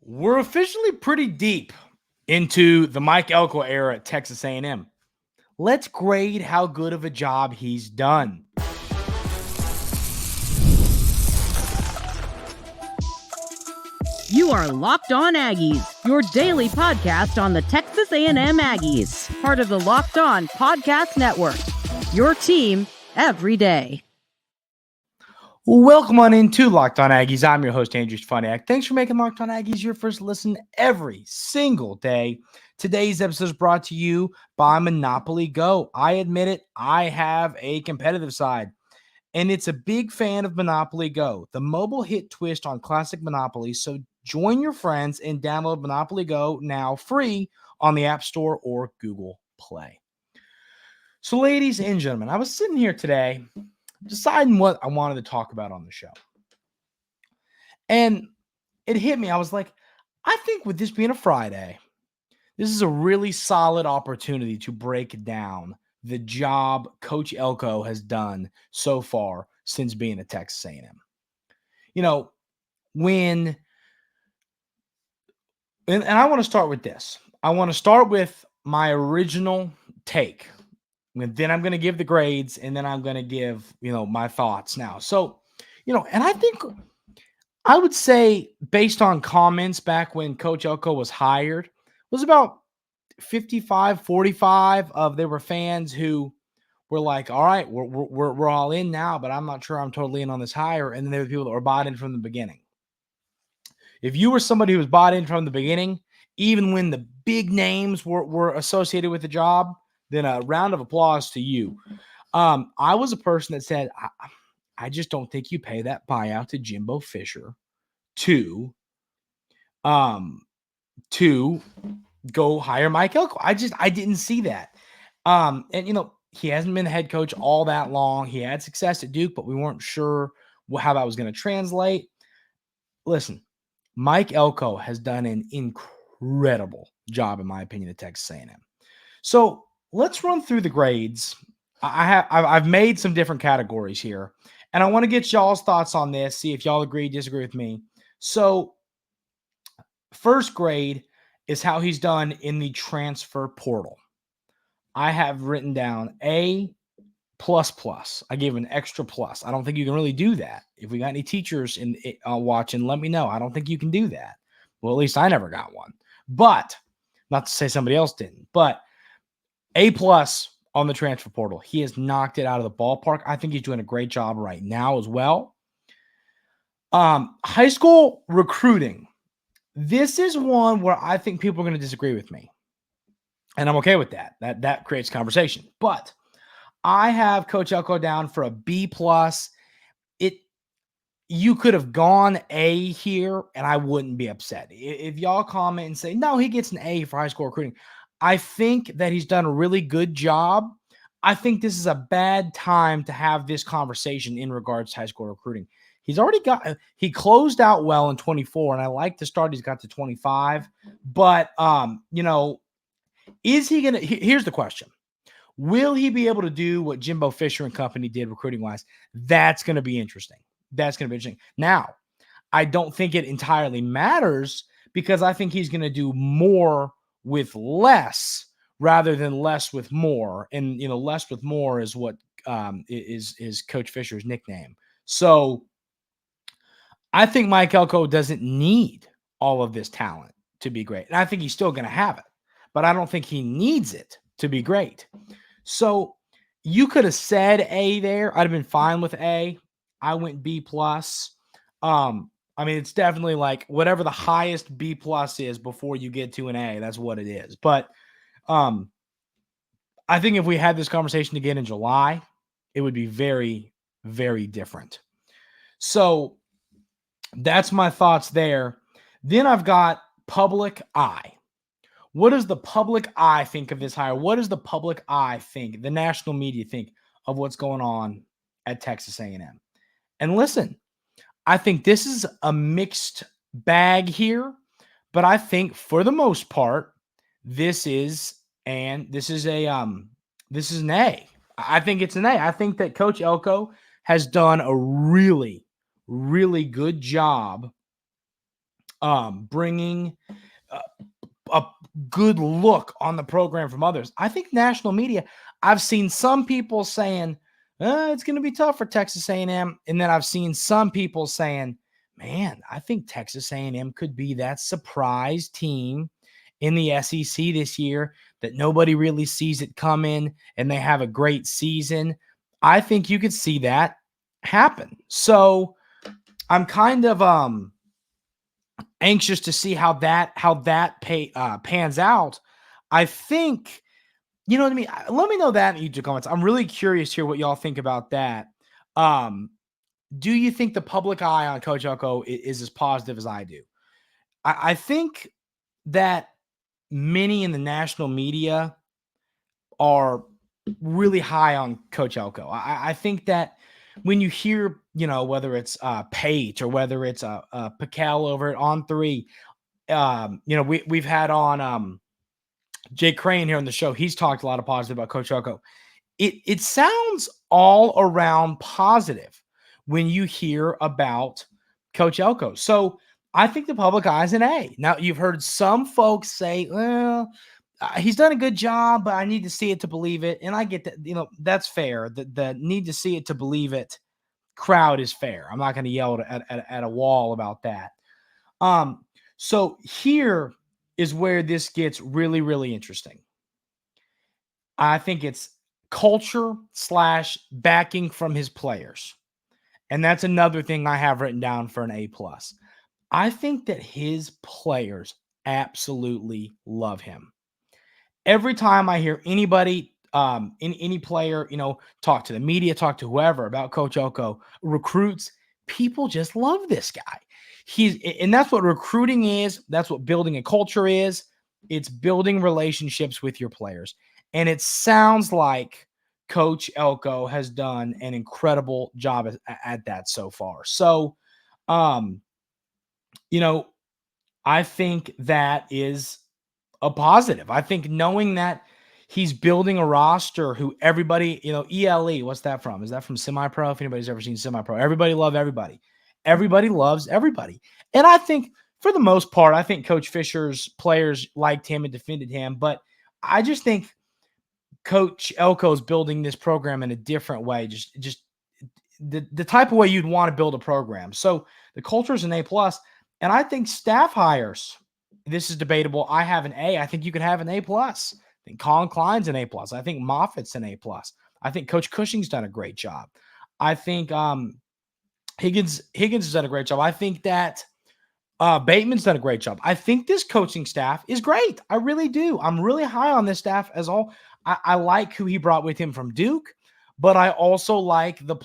We're officially pretty deep into the Mike Elko era at Texas A&M. Let's grade how good of a job he's done. You are Locked On Aggies, your daily podcast on the Texas A&M Aggies, part of the Locked On Podcast Network, your team every day. Welcome on into Locked On Aggies. I'm your host, Andrew Stefaniak. Thanks for making Locked On Aggies your first listen every single day. Today's episode is brought to you by Monopoly Go. I admit it, I have a competitive side, and it's a big fan of Monopoly Go, the mobile hit twist on classic Monopoly. So join your friends and download Monopoly Go now free on the App Store or Google Play. So ladies and gentlemen, I was sitting here today deciding what I wanted to talk about on the show. And it hit me. I was like, I think with this being a Friday, this is a really solid opportunity to break down the job Coach Elko has done so far since being at Texas A&M. You know, and I want to start with this. I want to start with my original take. And then I'm going to give the grades, and then I'm going to give, my thoughts now. So, and I think I would say based on comments back when Coach Elko was hired, it was about 55-45 there were fans who were like, all right, we're all in now, but I'm not sure I'm totally in on this hire. And then there were people that were bought in from the beginning. If you were somebody who was bought in from the beginning, even when the big names were associated with the job, then a round of applause to you. I was a person that said, I just don't think you pay that buyout to Jimbo Fisher to go hire Mike Elko. I didn't see that. And he hasn't been the head coach all that long. He had success at Duke, but we weren't sure how that was going to translate. Listen, Mike Elko has done an incredible job, in my opinion, at Texas A&M. So let's run through the grades. I've made some different categories here, and I want to get y'all's thoughts on this, see if y'all agree, disagree with me. So first grade is how he's done in the transfer portal. I have written down A++. I gave an extra plus. I don't think you can really do that. If we got any teachers watching, let me know. I don't think you can do that. Well, at least I never got one. But not to say somebody else didn't, but A+ on the transfer portal. He has knocked it out of the ballpark. I think he's doing a great job right now as well. High school recruiting. This is one where I think people are going to disagree with me. And I'm okay with that. That creates conversation. But I have Coach Elko down for a B+. You could have gone A here, and I wouldn't be upset. If y'all comment and say, no, he gets an A for high school recruiting, I think that he's done a really good job. I think this is a bad time to have this conversation in regards to high school recruiting. He closed out well in 24, and I like the start he's got to 25. But, is he going to – here's the question. Will he be able to do what Jimbo Fisher and company did recruiting-wise? That's going to be interesting. Now, I don't think it entirely matters because I think he's going to do more with less rather than less with more. And, less with more is what is Coach Fisher's nickname. So I think Mike Elko doesn't need all of this talent to be great. And I think he's still going to have it, but I don't think he needs it to be great. So you could have said A there. I'd have been fine with A. I went B+. It's definitely like whatever the highest B+ is before you get to an A, that's what it is. But I think if we had this conversation again in July, it would be very, very different. So that's my thoughts there. Then I've got public eye. What does the public eye think of this hire? What does the public eye think, the national media think of what's going on at Texas A&M? And listen, I think this is a mixed bag here, but I think for the most part, this is an A. I think it's an A. I think that Coach Elko has done a really, really good job bringing a good look on the program from others. I think national media, I've seen some people saying, it's going to be tough for Texas A&M. And then I've seen some people saying, man, I think Texas A&M could be that surprise team in the SEC this year that nobody really sees it coming and they have a great season. I think you could see that happen. So I'm kind of anxious to see how that pans out. I think, you know what I mean? Let me know that in YouTube comments. I'm really curious here what y'all think about that. Do you think the public eye on Coach Elko is as positive as I do? I think that many in the national media are really high on Coach Elko. I think that when you hear, whether it's Pate or whether it's Pikel over at On3, we've had on Jay Crane here on the show. He's talked a lot of positive about Coach Elko. It sounds all around positive when you hear about Coach Elko. So I think the public eye is an A. Now, you've heard some folks say, well, he's done a good job, but I need to see it to believe it. And I get that, that's fair. The need to see it to believe it crowd is fair. I'm not going to yell at a wall about that. So here is where this gets really, really interesting. I think it's culture / backing from his players. And that's another thing I have written down for an A+. I think that his players absolutely love him. Every time I hear anybody, any player, talk to the media, talk to whoever about Coach Elko, recruits, people just love this guy. And that's what recruiting is. That's what building a culture is. It's building relationships with your players. And it sounds like Coach Elko has done an incredible job at that so far. So, I think that is a positive. I think knowing that he's building a roster who everybody, ELE, what's that from? Is that from Semi-Pro? If anybody's ever seen Semi-Pro, everybody love everybody. Everybody loves everybody. And I think for the most part, I think Coach Fisher's players liked him and defended him. But I just think Coach Elko is building this program in a different way, just the type of way you'd want to build a program. So the culture is an A+. And I think staff hires, this is debatable. I have an A. I think you could have an A+. I think Colin Klein's an A+. I think Moffitt's an A+. I think Coach Cushing's done a great job. I think Higgins has done a great job. I think that Bateman's done a great job. I think this coaching staff is great. I really do. I'm really high on this staff as all. I like who he brought with him from Duke, but I also like the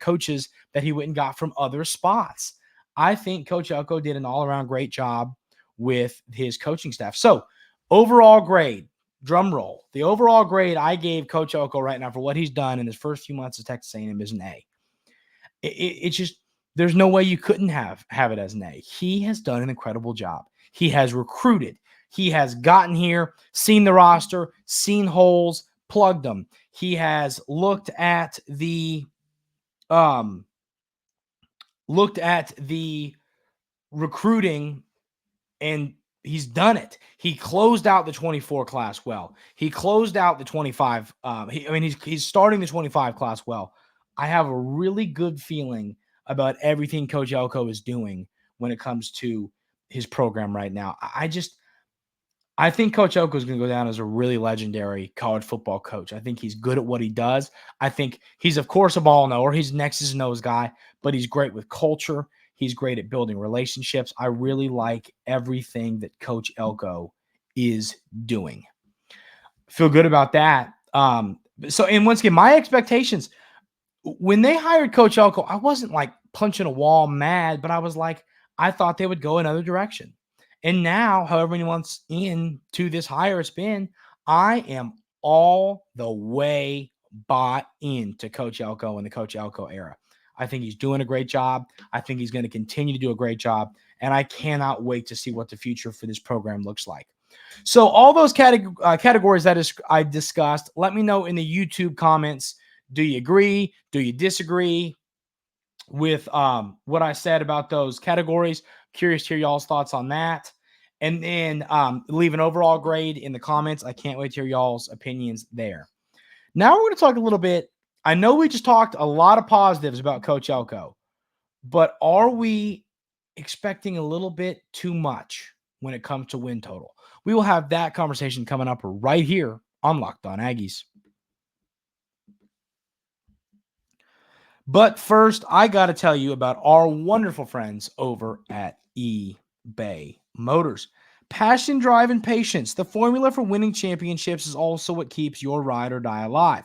coaches that he went and got from other spots. I think Coach Elko did an all-around great job with his coaching staff. So overall grade, drum roll. The overall grade I gave Coach Elko right now for what he's done in his first few months at Texas A&M is an A. It's just, there's no way you couldn't have it as an A. He has done an incredible job. He has recruited. He has gotten here, seen the roster, seen holes, plugged them. He has looked at the recruiting, and he's done it. He closed out the 24 class well. He closed out the 25. He's starting the 25 class well. I have a really good feeling about everything Coach Elko is doing when it comes to his program right now. I think Coach Elko is going to go down as a really legendary college football coach. I think he's good at what he does. I think he's, of course, a ball knower. He's an X's and O's guy, but he's great with culture. He's great at building relationships. I really like everything that Coach Elko is doing. Feel good about that. And once again, my expectations, when they hired Coach Elko, I wasn't like punching a wall mad, but I was like, I thought they would go another direction. And now, however many months into this hire it's been, I am all the way bought into Coach Elko and the Coach Elko era. I think he's doing a great job. I think he's going to continue to do a great job. And I cannot wait to see what the future for this program looks like. So all those categories that I discussed, let me know in the YouTube comments. Do you agree? Do you disagree? with what I said about those categories. Curious to hear y'all's thoughts on that. And then leave an overall grade in the comments. I can't wait to hear y'all's opinions there. Now we're going to talk a little bit. I know we just talked a lot of positives about Coach Elko, but are we expecting a little bit too much when it comes to win total? We will have that conversation coming up right here on Locked On Aggies. But first, I got to tell you about our wonderful friends over at eBay Motors. Passion, drive, and patience. The formula for winning championships is also what keeps your ride or die alive.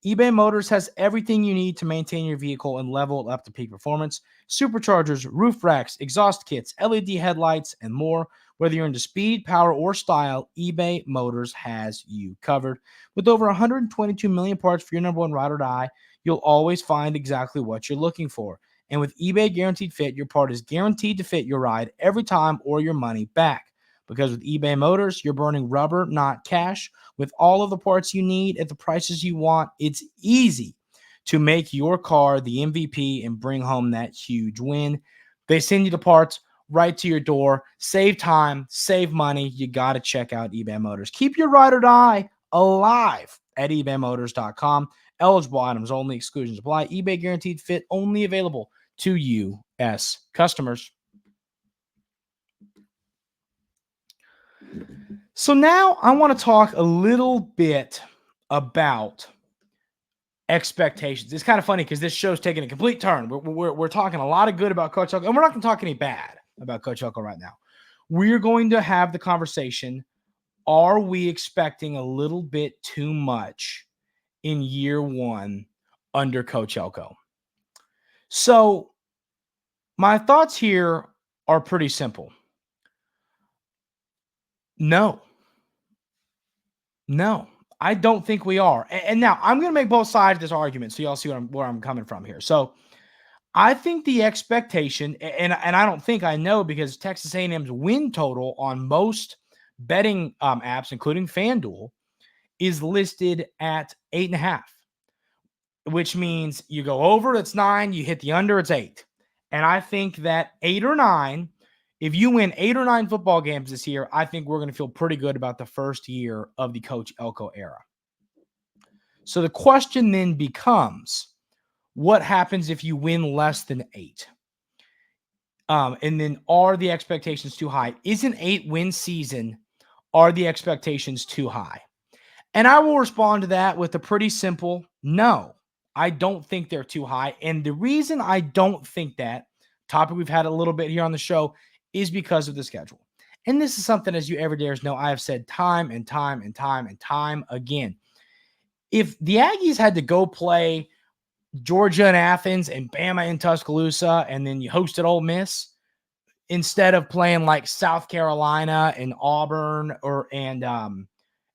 eBay Motors has everything you need to maintain your vehicle and level it up to peak performance. Superchargers, roof racks, exhaust kits, LED headlights, and more. Whether you're into speed, power, or style, eBay Motors has you covered. With over 122 million parts for your number one ride or die, you'll always find exactly what you're looking for. And with eBay Guaranteed Fit, your part is guaranteed to fit your ride every time or your money back. Because with eBay Motors, you're burning rubber, not cash. With all of the parts you need at the prices you want, it's easy to make your car the MVP and bring home that huge win. They send you the parts right to your door. Save time, save money. You got to check out eBay Motors. Keep your ride or die alive at ebaymotors.com. Eligible items only, exclusions apply. eBay Guaranteed Fit only available to U.S. customers. So now I want to talk a little bit about expectations. It's kind of funny because this show's taking a complete turn. We're talking a lot of good about Coach Elko, and we're not going to talk any bad about Coach Elko right now. We're going to have the conversation, are we expecting a little bit too much in year one under Coach Elko? So my thoughts here are pretty simple. No, I don't think we are. And now I'm going to make both sides of this argument so y'all see where I'm coming from here. So I think the expectation, and I don't think I know because Texas A&M's win total on most betting apps, including FanDuel, is listed at 8.5, which means you go over, it's 9, you hit the under, it's 8. And I think that 8 or 9, if you win 8 or 9 football games this year, I think we're going to feel pretty good about the first year of the Coach Elko era. So the question then becomes, what happens if you win less than 8? And then are the expectations too high? Is an 8-win season, are the expectations too high? And I will respond to that with a pretty simple no. I don't think they're too high. And the reason I don't think that, topic we've had a little bit here on the show, is because of the schedule. And this is something, as you everydayers know, I have said time and time and time and time again. If the Aggies had to go play Georgia in Athens and Bama in Tuscaloosa, and then you hosted Ole Miss, instead of playing like South Carolina and Auburn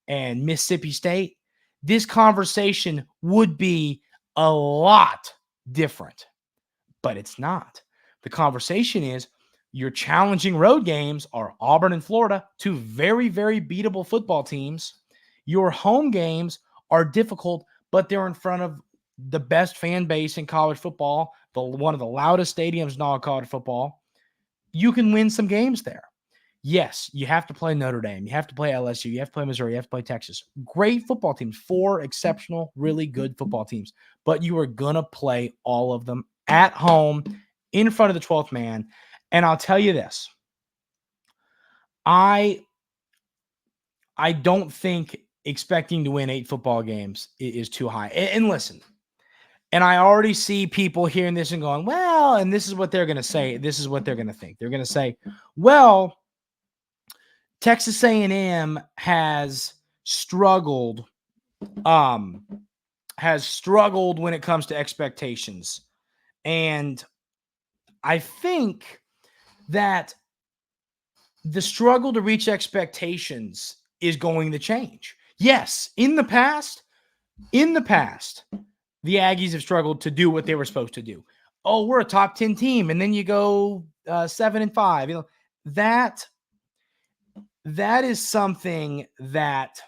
and Mississippi State, this conversation would be a lot different. But it's not. The conversation is your challenging road games are Auburn and Florida, two very, very beatable football teams. Your home games are difficult, but they're in front of the best fan base in college football, one of the loudest stadiums in all college football. You can win some games there. Yes, you have to play Notre Dame. You have to play LSU. You have to play Missouri. You have to play Texas. Great football teams. 4 exceptional, really good football teams. But you are going to play all of them at home in front of the 12th man. And I'll tell you this. I don't think expecting to win 8 football games is too high. And listen, and I already see people hearing this and going, well, and this is what they're going to say. This is what they're going to think. They're going to say, well, Texas A&M has struggled when it comes to expectations. And I think that the struggle to reach expectations is going to change. Yes, in the past, the Aggies have struggled to do what they were supposed to do. Oh, we're a top 10 team, and then you go 7-5. You know, that is something that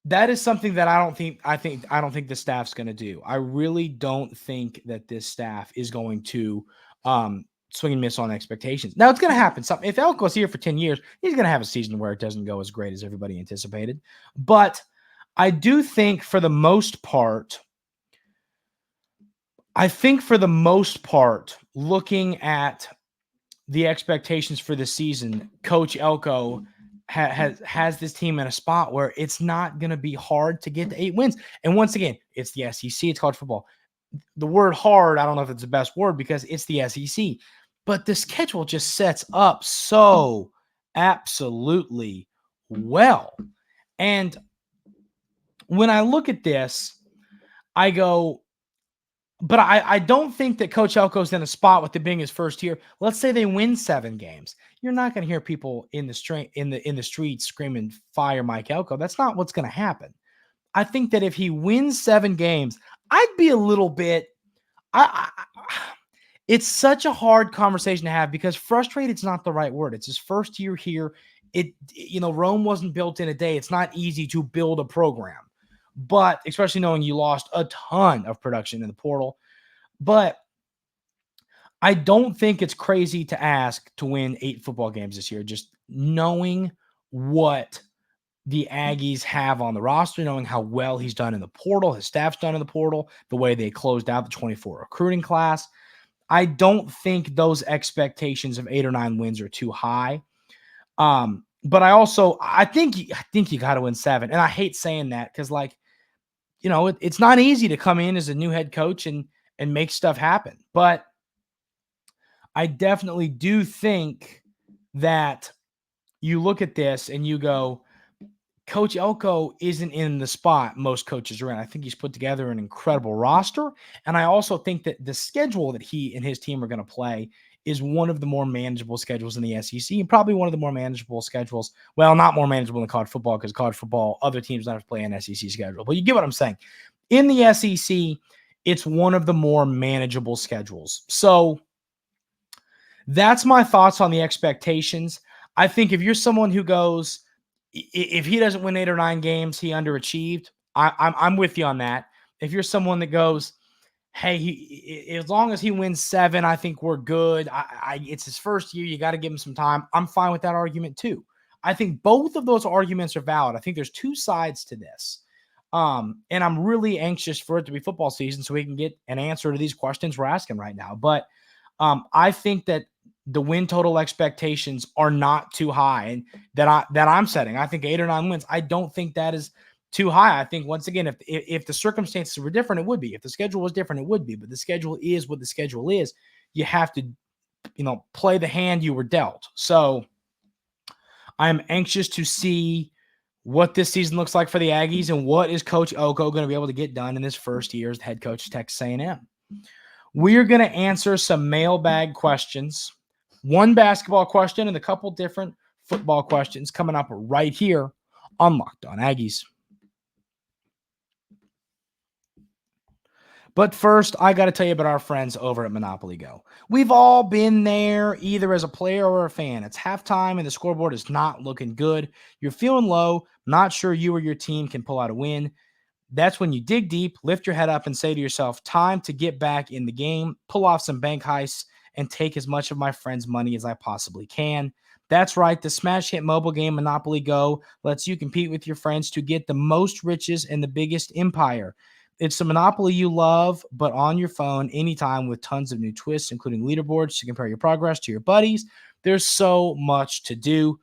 that is something that I don't think the staff's going to do. I really don't think that this staff is going to swing and miss on expectations. Now it's going to happen. If Elko's here for 10 years, he's going to have a season where it doesn't go as great as everybody anticipated. But I do think for the most part, looking at the expectations for the season, Coach Elko has this team in a spot where it's not going to be hard to get to 8 wins. And once again, it's the SEC, it's college football. The word hard, I don't know if it's the best word because it's the SEC, but the schedule just sets up so absolutely well. And when I look at this, I go, but I don't think that Coach Elko's in a spot with it being his first year. Let's say they win 7 games. You're not going to hear people in the streets screaming, "Fire Mike Elko." That's not what's going to happen. I think that if he wins 7 games, I'd be a little bit. It's such a hard conversation to have because frustrated is not the right word. It's his first year here. Rome wasn't built in a day. It's not easy to build a program. But especially knowing you lost a ton of production in the portal. But I don't think it's crazy to ask to win 8 football games this year, just knowing what the Aggies have on the roster, knowing how well he's done in the portal, his staff's done in the portal, the way they closed out the 24 recruiting class. I don't think those expectations of 8 or 9 wins are too high. But I think you got to win 7. And I hate saying that because, it's not easy to come in as a new head coach and make stuff happen. But I definitely do think that you look at this and you go, Coach Elko isn't in the spot most coaches are in. I think he's put together an incredible roster. And I also think that the schedule that he and his team are going to play is one of the more manageable schedules in the SEC and probably one of the more manageable schedules. Well, not more manageable than college football because college football, other teams don't have to play an SEC schedule. But you get what I'm saying. In the SEC, it's one of the more manageable schedules. So that's my thoughts on the expectations. I think if you're someone who goes, if he doesn't win 8 or 9 games, he underachieved. I'm with you on that. If you're someone that goes, hey, as long as he wins 7, I think we're good. It's his first year. You got to give him some time. I'm fine with that argument too. I think both of those arguments are valid. I think there's 2 sides to this. And I'm really anxious for it to be football season so we can get an answer to these questions we're asking right now. But I think that the win total expectations are not too high and that I'm setting. I think 8 or 9 wins. I don't think that is too high. I think once again, if the circumstances were different, it would be. If the schedule was different, it would be. But the schedule is what the schedule is. You have to, play the hand you were dealt. So I'm anxious to see what this season looks like for the Aggies and what is Coach Elko going to be able to get done in his first year as head coach of Texas A&M. We are going to answer some mailbag questions. One basketball question and a couple different football questions coming up right here on Locked On Aggies. But first, I got to tell you about our friends over at Monopoly Go. We've all been there, either as a player or a fan. It's halftime and the scoreboard is not looking good. You're feeling low, not sure you or your team can pull out a win. That's when you dig deep, lift your head up, and say to yourself, time to get back in the game, pull off some bank heists, and take as much of my friends' money as I possibly can. That's right, the smash hit mobile game Monopoly Go lets you compete with your friends to get the most riches and the biggest empire. It's the Monopoly you love, but on your phone anytime with tons of new twists, including leaderboards to compare your progress to your buddies. There's so much to do.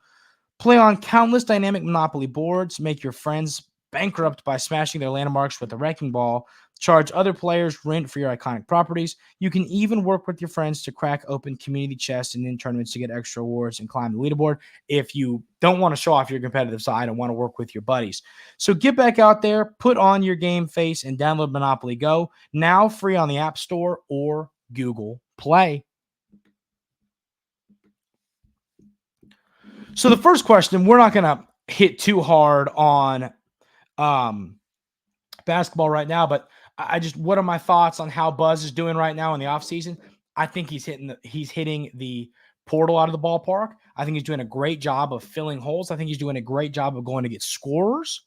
Play on countless dynamic Monopoly boards, make your friends bankrupt by smashing their landmarks with a wrecking ball, charge other players rent for your iconic properties. You can even work with your friends to crack open community chests and in tournaments to get extra awards and climb the leaderboard if you don't want to show off your competitive side and want to work with your buddies. So get back out there, put on your game face, and download Monopoly Go, now free on the App Store or Google Play. So the first question, we're not going to hit too hard on basketball right now, but what are my thoughts on how Buzz is doing right now in the offseason? I think he's hitting the portal out of the ballpark. I think he's doing a great job of filling holes. I think he's doing a great job of going to get scorers.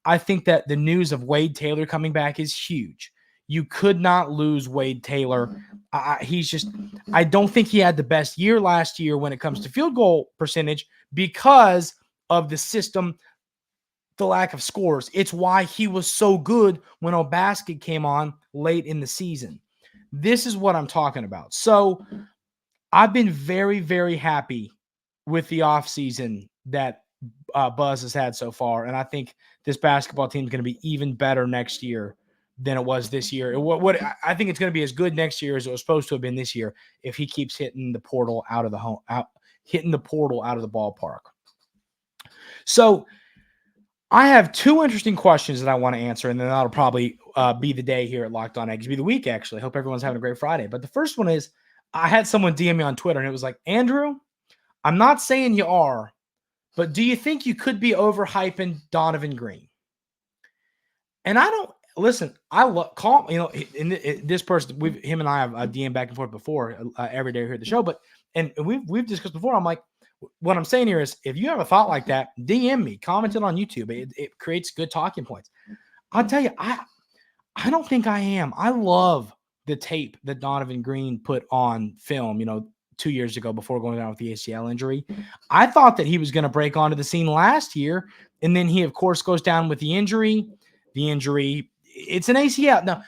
I think that the news of Wade Taylor coming back is huge. You could not lose Wade Taylor. I don't think he had the best year last year when it comes to field goal percentage because of the system, the lack of scores. It's why he was so good when O'Basket came on late in the season. This is what I'm talking about. So I've been very, very happy with the offseason that Buzz has had so far. And I think this basketball team is going to be even better next year than it was this year. I think it's going to be as good next year as it was supposed to have been this year if he keeps hitting the portal out of the ballpark. So I have two interesting questions that I want to answer, and then that'll probably be the day here at Locked On Aggies, be the week actually. Hope everyone's having a great Friday. But the first one is, I had someone DM me on Twitter, and it was like, Andrew, I'm not saying you are, but do you think you could be overhyping Donovan Green? And I don't listen. I love this person. Him and I have a DM back and forth before every day here at the show. But we've discussed before. I'm like, what I'm saying here is, if you have a thought like that, DM me, comment it on YouTube. It creates good talking points. I'll tell you, I don't think I am. I love the tape that Donovan Green put on film, 2 years ago before going down with the ACL injury. I thought that he was going to break onto the scene last year, and then he, of course, goes down with the injury. It's an ACL. Now,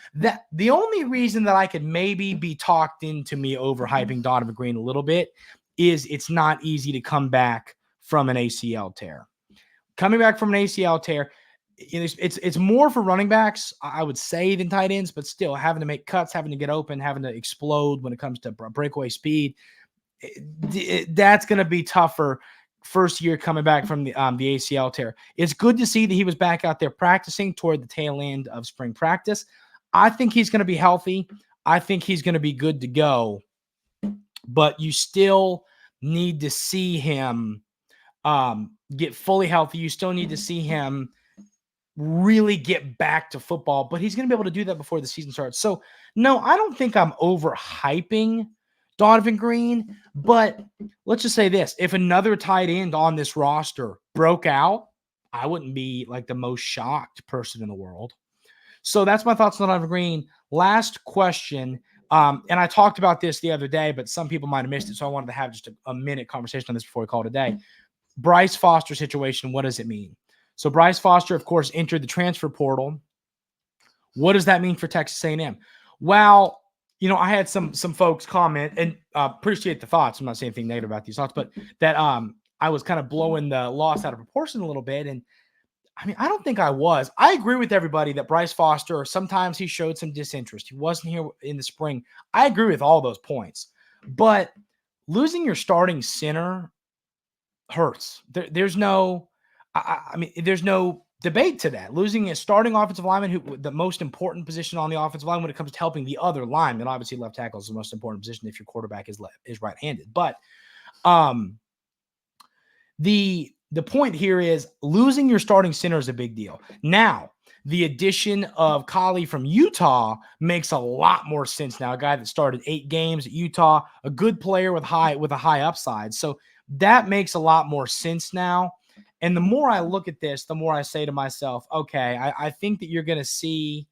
the only reason that I could maybe be talked into me overhyping Donovan Green a little bit is it's not easy to come back from an ACL tear. Coming back from an ACL tear, it's more for running backs, I would say, than tight ends, but still having to make cuts, having to get open, having to explode when it comes to breakaway speed. That's going to be tougher first year coming back from the ACL tear. It's good to see that he was back out there practicing toward the tail end of spring practice. I think he's going to be healthy. I think he's going to be good to go, but you still need to see him get fully healthy. You still need to see him really get back to football, but he's going to be able to do that before the season starts. So no, I don't think I'm overhyping Donovan Green, but let's just say this. If another tight end on this roster broke out, I wouldn't be like the most shocked person in the world. So that's my thoughts on Donovan Green. Last question. And I talked about this the other day, but some people might have missed it. So I wanted to have just a minute conversation on this before we call it a day. Bryce Foster situation. What does it mean? So Bryce Foster, of course, entered the transfer portal. What does that mean for Texas A&M? Well, I had some folks comment, and appreciate the thoughts. I'm not saying anything negative about these thoughts, but that I was kind of blowing the loss out of proportion a little bit. And I mean, I don't think I was. I agree with everybody that Bryce Foster, sometimes he showed some disinterest. He wasn't here in the spring. I agree with all those points. But losing your starting center hurts. There's no debate to that. Losing a starting offensive lineman, the most important position on the offensive line when it comes to helping the other lineman, obviously left tackle is the most important position if your quarterback is right-handed. But the point here is losing your starting center is a big deal. Now, the addition of Kali from Utah makes a lot more sense now. A guy that started 8 games at Utah, a good player with a high upside. So that makes a lot more sense now. And the more I look at this, the more I say to myself, okay, I think that you're going to see,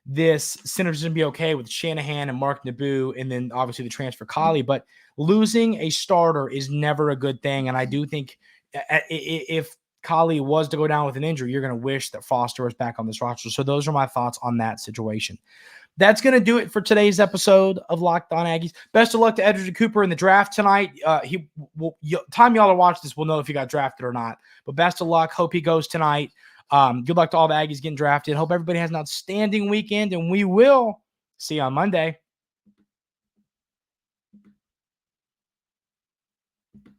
this center's going to be okay with Shanahan and Mark Naboo, and then obviously the transfer Kali. But losing a starter is never a good thing. And I do think if Kali was to go down with an injury, you're going to wish that Foster was back on this roster. So those are my thoughts on that situation. That's going to do it for today's episode of Locked On Aggies. Best of luck to Edgerton Cooper in the draft tonight. Time y'all are watching this, we'll know if he got drafted or not. But best of luck. Hope he goes tonight. Good luck to all the Aggies getting drafted. Hope everybody has an outstanding weekend, and we will see you on Monday.